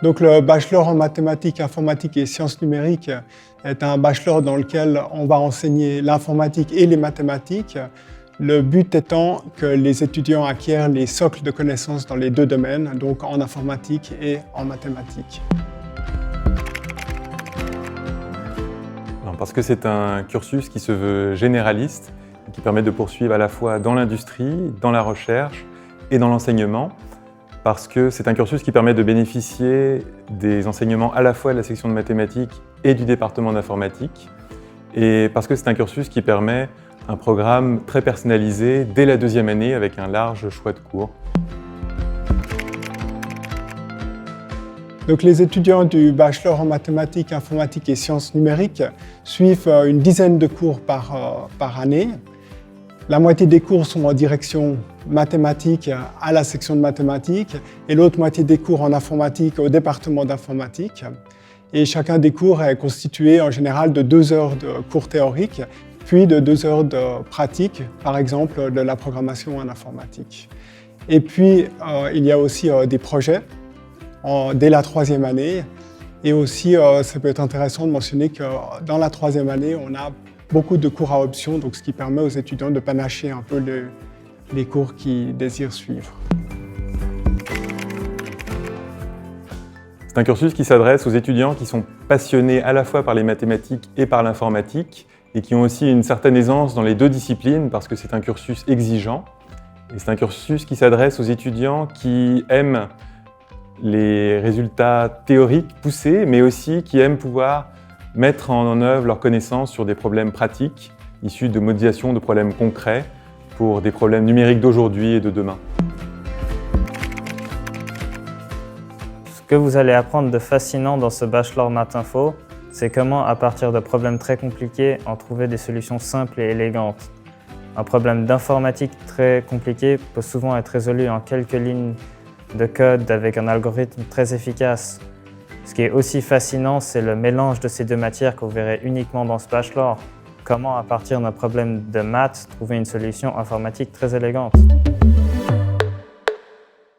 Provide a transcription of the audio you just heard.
Donc le bachelor en mathématiques, informatique et sciences numériques est un bachelor dans lequel on va enseigner l'informatique et les mathématiques. Le but étant que les étudiants acquièrent les socles de connaissances dans les deux domaines, donc en informatique et en mathématiques. Parce que c'est un cursus qui se veut généraliste, qui permet de poursuivre à la fois dans l'industrie, dans la recherche et dans l'enseignement. Parce que c'est un cursus qui permet de bénéficier des enseignements à la fois de la section de mathématiques et du département d'informatique. Et parce que c'est un cursus qui permet un programme très personnalisé dès la deuxième année avec un large choix de cours. Donc les étudiants du bachelor en mathématiques, informatique et sciences numériques suivent une dizaine de cours par année. La moitié des cours sont en direction mathématiques à la section de mathématiques et l'autre moitié des cours en informatique au département d'informatique. Et chacun des cours est constitué en général de 2 heures de cours théoriques, puis de 2 heures de pratique, par exemple de la programmation en informatique. Et puis il y a aussi des projets dès la 3e année. Et aussi, ça peut être intéressant de mentionner que dans la 3e année, on a beaucoup de cours à option, donc ce qui permet aux étudiants de panacher un peu les cours qu'ils désirent suivre. C'est un cursus qui s'adresse aux étudiants qui sont passionnés à la fois par les mathématiques et par l'informatique et qui ont aussi une certaine aisance dans les deux disciplines parce que c'est un cursus exigeant. Et c'est un cursus qui s'adresse aux étudiants qui aiment les résultats théoriques poussés, mais aussi qui aiment pouvoir mettre en œuvre leurs connaissances sur des problèmes pratiques, issus de modélisation de problèmes concrets pour des problèmes numériques d'aujourd'hui et de demain. Ce que vous allez apprendre de fascinant dans ce bachelor Math Info, c'est comment, à partir de problèmes très compliqués, en trouver des solutions simples et élégantes. Un problème d'informatique très compliqué peut souvent être résolu en quelques lignes de code avec un algorithme très efficace. Ce qui est aussi fascinant, c'est le mélange de ces deux matières que vous verrez uniquement dans ce bachelor. Comment, à partir d'un problème de maths, trouver une solution informatique très élégante.